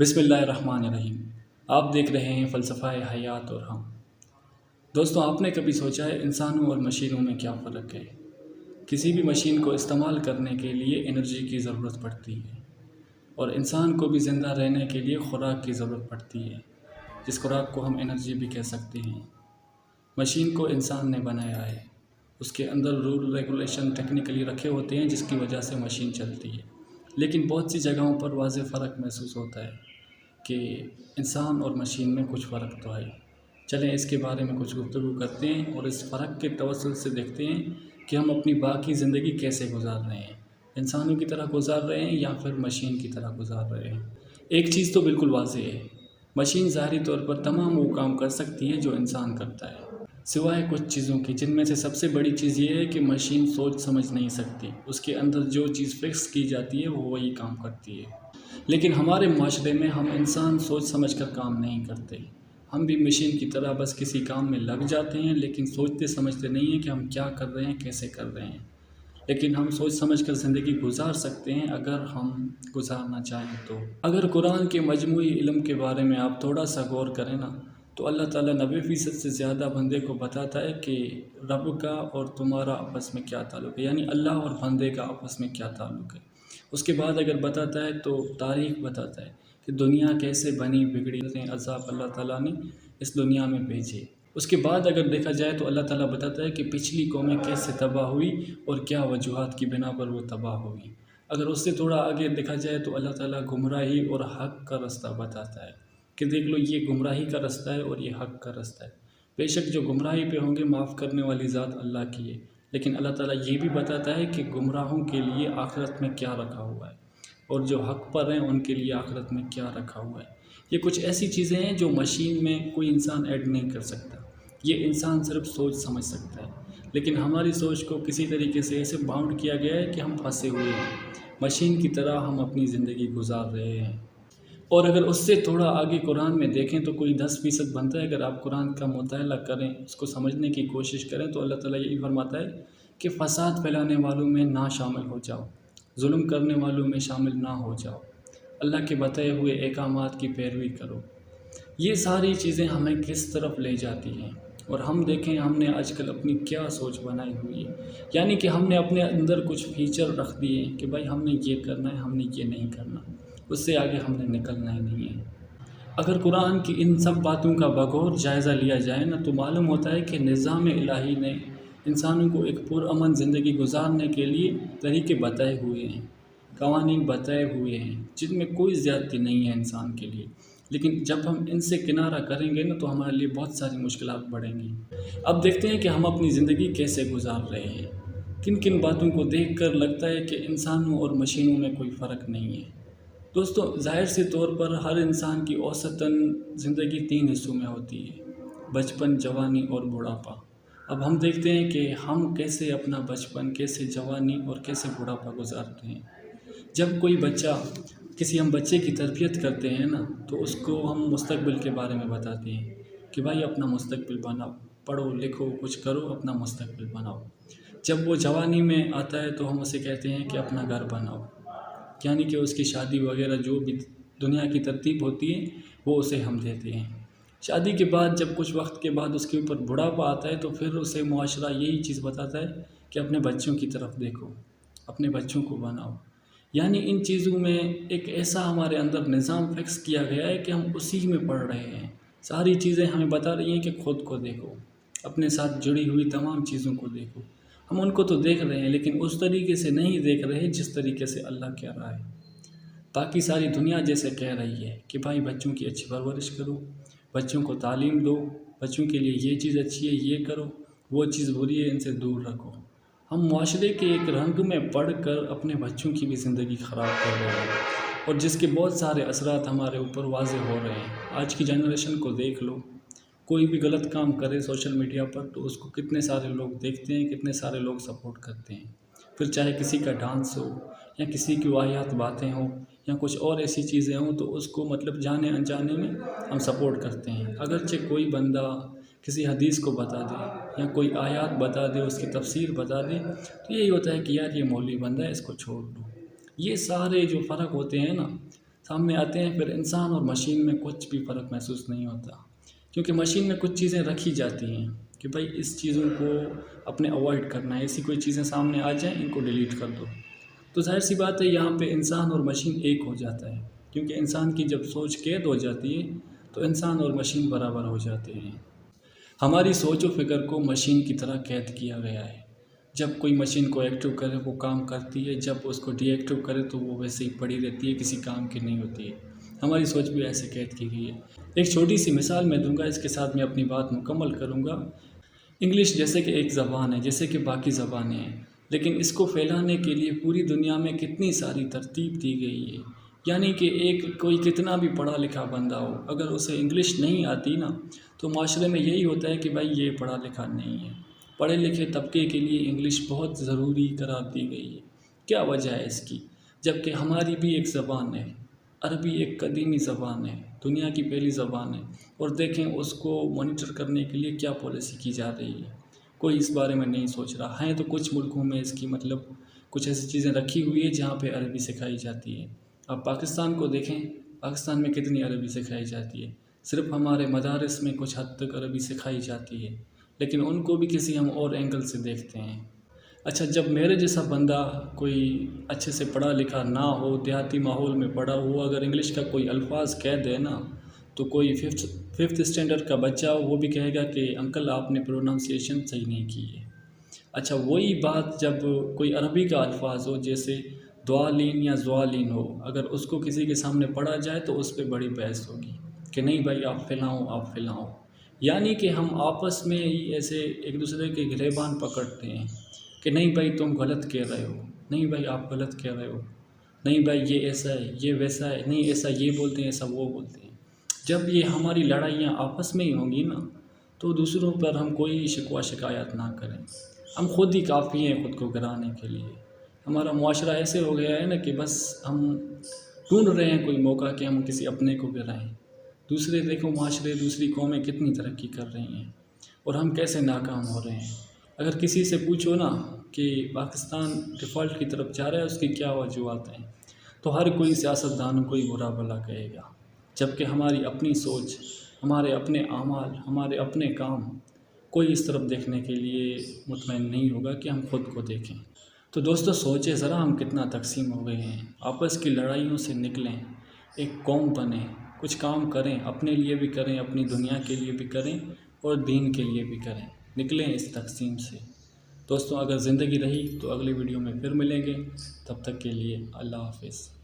बिस्मिल्लाहिर्रहमानिर्रहीम। आप देख रहे हैं फ़लसफ़ा हयात और हम। दोस्तों, आपने कभी सोचा है इंसानों और मशीनों में क्या फ़र्क है? किसी भी मशीन को इस्तेमाल करने के लिए एनर्जी की ज़रूरत पड़ती है और इंसान को भी ज़िंदा रहने के लिए खुराक की ज़रूरत पड़ती है, जिस खुराक को हम एनर्जी भी कह सकते हैं। मशीन को इंसान ने बनाया है, उसके अंदर रूल रेगुलेशन टेक्निकली रखे होते हैं जिसकी वजह से मशीन चलती है। लेकिन बहुत सी जगहों पर वाज़ेह फ़र्क महसूस होता है कि इंसान और मशीन में कुछ फ़र्क तो है। चलें इसके बारे में कुछ गुफ्तगू करते हैं और इस फ़र्क के तवज्जुह से देखते हैं कि हम अपनी बाकी ज़िंदगी कैसे गुजार रहे हैं, इंसानों की तरह गुजार रहे हैं या फिर मशीन की तरह गुजार रहे हैं। एक चीज़ तो बिल्कुल वाज़ेह है, मशीन ज़ाहिरी तौर पर तमाम वो काम कर सकती है जो इंसान करता है, सिवाय कुछ चीज़ों की, जिनमें से सबसे बड़ी चीज़ ये है कि मशीन सोच समझ नहीं सकती। उसके अंदर जो चीज़ फिक्स की जाती है वो वही काम करती है। लेकिन हमारे माशरे में हम इंसान सोच समझ कर काम नहीं करते। हम भी मशीन की तरह बस किसी काम में लग जाते हैं, लेकिन सोचते समझते नहीं हैं कि हम क्या कर रहे हैं, कैसे कर रहे हैं। लेकिन हम सोच समझ कर ज़िंदगी गुजार सकते हैं अगर हम गुजारना चाहें तो। अगर कुरान के मजमूई इल्म के बारे में आप थोड़ा सा गौर करें ना, तो अल्लाह ताला 90% से ज़्यादा बंदे को बताता है कि रब का और तुम्हारा आपस में क्या ताल्लुक़ है, यानी अल्लाह और बंदे का आपस में क्या ताल्लुक़ है। उसके बाद अगर बताता है तो तारीख़ बताता है कि दुनिया कैसे बनी बिगड़ी, अज़ाब अल्लाह ताला ने इस दुनिया में भेजे। उसके बाद अगर देखा जाए तो अल्लाह ताला बताता है कि पिछली कौमें कैसे तबाह हुई और क्या वजूहात की बिना पर वो तबाह हुई। अगर उससे थोड़ा आगे देखा जाए तो अल्लाह ताला गुमराही और हक़ का रास्ता बताता है कि देख लो ये गुमराही का रास्ता है और ये हक़ का रास्ता है। बेशक जो गुमराही पे होंगे माफ़ करने वाली ज़ात अल्लाह की है, लेकिन अल्लाह ताला ये भी बताता है कि गुमराहों के लिए आखिरत में क्या रखा हुआ है और जो हक़ पर हैं उनके लिए आखिरत में क्या रखा हुआ है। ये कुछ ऐसी चीज़ें हैं जो मशीन में कोई इंसान ऐड नहीं कर सकता, ये इंसान सिर्फ सोच समझ सकता है। लेकिन हमारी सोच को किसी तरीके से ऐसे बाउंड किया गया है कि हम फंसे हुए हैं, मशीन की तरह हम अपनी ज़िंदगी गुजार रहे हैं। और अगर उससे थोड़ा आगे कुरान में देखें तो कोई 10% बनता है। अगर आप कुरान का मुताला करें, उसको समझने की कोशिश करें तो अल्लाह ताला यही फरमाता है कि फ़साद फैलाने वालों में ना शामिल हो जाओ, जुल्म करने वालों में शामिल ना हो जाओ, अल्लाह के बताए हुए अहकामात की पैरवी करो। ये सारी चीज़ें हमें किस तरफ ले जाती हैं और हम देखें हमने आजकल अपनी क्या सोच बनाई हुई है, यानी कि हमने अपने अंदर कुछ फीचर रख दिए कि भाई हमने ये करना है, हमने ये नहीं करना, उससे आगे हमने निकलना ही नहीं है। अगर कुरान की इन सब बातों का बगौर जायज़ा लिया जाए ना, तो मालूम होता है कि निज़ाम इलाही ने इंसानों को एक पुरअमन ज़िंदगी गुजारने के लिए तरीके बताए हुए हैं, कवानीन बताए हुए हैं, जिनमें कोई ज़्यादती नहीं है इंसान के लिए। लेकिन जब हम इनसे किनारा करेंगे ना, तो हमारे लिए बहुत सारी मुश्किलात बढ़ेंगी। अब देखते हैं कि हम अपनी ज़िंदगी कैसे गुजार रहे हैं। किन किन बातों को देखकर लगता है कि इंसानों और मशीनों में कोई फ़र्क नहीं है। दोस्तों, ज़ाहिर से तौर पर हर इंसान की औसतन ज़िंदगी 3 हिस्सों में होती है, बचपन, जवानी और बुढ़ापा। अब हम देखते हैं कि हम कैसे अपना बचपन, कैसे जवानी और कैसे बुढ़ापा गुजारते हैं। जब कोई बच्चा, किसी हम बच्चे की तरबियत करते हैं ना, तो उसको हम मुस्तक़बिल के बारे में बताते हैं कि भाई अपना मुस्तक़बिल बनाओ, पढ़ो लिखो कुछ करो, अपना मुस्तक़बिल बनाओ। जब वो जवानी में आता है तो हम उसे कहते हैं कि अपना घर बनाओ, यानी कि उसकी शादी वगैरह जो भी दुनिया की तरतीब होती है वो उसे हम देते हैं। शादी के बाद जब कुछ वक्त के बाद उसके ऊपर बुढ़ापा आता है तो फिर उसे मुआशरा यही चीज़ बताता है कि अपने बच्चों की तरफ देखो, अपने बच्चों को बनाओ। यानी इन चीज़ों में एक ऐसा हमारे अंदर निज़ाम फिक्स किया गया है कि हम उसी में पढ़ रहे हैं। सारी चीज़ें हमें बता रही हैं कि खुद को देखो, अपने साथ जुड़ी हुई तमाम चीज़ों को देखो। हम उनको तो देख रहे हैं लेकिन उस तरीके से नहीं देख रहे जिस तरीके से अल्लाह कह रहा है। बाकी सारी दुनिया जैसे कह रही है कि भाई बच्चों की अच्छी परवरिश करो, बच्चों को तालीम दो, बच्चों के लिए ये चीज़ अच्छी है ये करो, वो चीज़ बुरी है इनसे दूर रखो। हम माशरे के एक रंग में पढ़ कर अपने बच्चों की भी ज़िंदगी ख़राब कर रहे हैं और जिसके बहुत सारे असरात हमारे ऊपर वाज़ेह हो रहे हैं। आज की जनरेशन को देख लो, कोई भी गलत काम करे सोशल मीडिया पर तो उसको कितने सारे लोग देखते हैं, कितने सारे लोग सपोर्ट करते हैं। फिर चाहे किसी का डांस हो या किसी की वाहियात बातें हों या कुछ और ऐसी चीज़ें हों तो उसको मतलब जाने अनजाने में हम सपोर्ट करते हैं। अगरचे कोई बंदा किसी हदीस को बता दे या कोई आयत बता दे, उसकी तफसीर बता दे, तो यही होता है कि यार ये मौलवी बंदा है, इसको छोड़ दो। ये सारे जो फ़र्क होते हैं ना, سامنے آتے ہیں، پھر انسان اور مشین میں کچھ بھی فرق محسوس نہیں ہوتا، کیونکہ مشین میں کچھ چیزیں رکھی جاتی ہیں کہ بھائی اس چیزوں کو اپنے اوائڈ کرنا ہے، ایسی کوئی چیزیں سامنے آ جائیں ان کو ڈیلیٹ کر دو۔ تو ظاہر سی بات ہے یہاں پہ انسان اور مشین ایک ہو جاتا ہے، کیونکہ انسان کی جب سوچ قید ہو جاتی ہے تو انسان اور مشین برابر ہو جاتے ہیں۔ ہماری سوچ و فکر کو مشین کی طرح قید کیا گیا ہے، جب کوئی مشین کو ایکٹیو کرے وہ کام کرتی ہے، جب اس کو ڈی ایکٹیو کرے تو وہ ویسے ہی پڑی رہتی ہے، کسی کام کی نہیں ہوتی ہے۔ ہماری سوچ بھی ایسے قید کی گئی ہے۔ ایک چھوٹی سی مثال میں دوں گا، اس کے ساتھ میں اپنی بات مکمل کروں گا۔ انگلش جیسے کہ ایک زبان ہے، جیسے کہ باقی زبانیں ہیں، لیکن اس کو پھیلانے کے لیے پوری دنیا میں کتنی ساری ترتیب دی گئی ہے، یعنی کہ کوئی کتنا بھی پڑھا لکھا بندہ ہو، اگر اسے انگلش نہیں آتی نا تو معاشرے میں یہی ہوتا ہے کہ بھائی یہ پڑھا لکھا نہیں ہے۔ پڑھے لکھے طبقے کے لیے انگلش بہت ضروری قرار دی گئی ہے۔ کیا وجہ ہے اس کی؟ جبکہ ہماری بھی ایک زبان ہے، عربی ایک قدیمی زبان ہے، دنیا کی پہلی زبان ہے، اور دیکھیں اس کو مانیٹر کرنے کے لیے کیا پالیسی کی جا رہی ہے، کوئی اس بارے میں نہیں سوچ رہا ہے۔ تو کچھ ملکوں میں اس کی کچھ ایسی چیزیں رکھی ہوئی ہے جہاں پہ عربی سکھائی جاتی ہے۔ اب پاکستان کو دیکھیں، پاکستان میں کتنی عربی سکھائی جاتی ہے، صرف ہمارے مدارس میں کچھ حد تک عربی سکھائی جاتی ہے، لیکن ان کو بھی کسی ہم اور اینگل سے دیکھتے ہیں۔ اچھا، جب میرے جیسا بندہ کوئی اچھے سے پڑھا لکھا نہ ہو، دیہاتی ماحول میں پڑھا ہو، اگر انگلش کا کوئی الفاظ کہہ دے نا تو کوئی ففتھ اسٹینڈرڈ کا بچہ ہو وہ بھی کہے گا کہ انکل آپ نے پروننسیشن صحیح نہیں کی ہے۔ اچھا، وہی بات جب کوئی عربی کا الفاظ ہو، جیسے دوالین یا زوالین ہو، اگر اس کو کسی کے سامنے پڑھا جائے تو اس پہ بڑی بحث ہوگی کہ نہیں بھائی آپ پھیلاؤ۔ یعنی کہ ہم آپس میں ہی ایسے ایک دوسرے کے گریبان پکڑتے ہیں کہ نہیں بھائی تم غلط کہہ رہے ہو، نہیں بھائی آپ غلط کہہ رہے ہو، نہیں بھائی یہ ایسا ہے یہ ویسا ہے، نہیں ایسا یہ بولتے ہیں ایسا وہ بولتے ہیں۔ جب یہ ہماری لڑائیاں آپس میں ہی ہوں گی نا تو دوسروں پر ہم کوئی شکوہ شکایت نہ کریں، ہم خود ہی کافی ہیں خود کو گرانے کے لیے۔ ہمارا معاشرہ ایسے ہو گیا ہے نا کہ بس ہم ڈھونڈ رہے ہیں کوئی موقع کہ ہم کسی اپنے کو گرائیں۔ دوسرے دیکھو معاشرے، دوسری قومیں کتنی ترقی کر رہی ہیں اور ہم کیسے ناکام ہو رہے ہیں۔ اگر کسی سے پوچھو نا کہ پاکستان ڈیفالٹ کی طرف جا رہا ہے، اس کی کیا وجوہات ہیں، تو ہر کوئی سیاستدان کوئی برا بھلا کہے گا، جبکہ ہماری اپنی سوچ، ہمارے اپنے اعمال، ہمارے اپنے کام کوئی اس طرف دیکھنے کے لیے مطمئن نہیں ہوگا کہ ہم خود کو دیکھیں۔ تو دوستو سوچیں ذرا ہم کتنا تقسیم ہو گئے ہیں، آپس کی لڑائیوں سے نکلیں، ایک قوم بنیں، کچھ کام کریں، اپنے لیے بھی کریں، اپنی دنیا کے لیے بھی کریں اور دین کے لیے بھی کریں، نکلیں اس تقسیم سے۔ دوستو اگر زندگی رہی تو اگلی ویڈیو میں پھر ملیں گے، تب تک کے لیے اللہ حافظ۔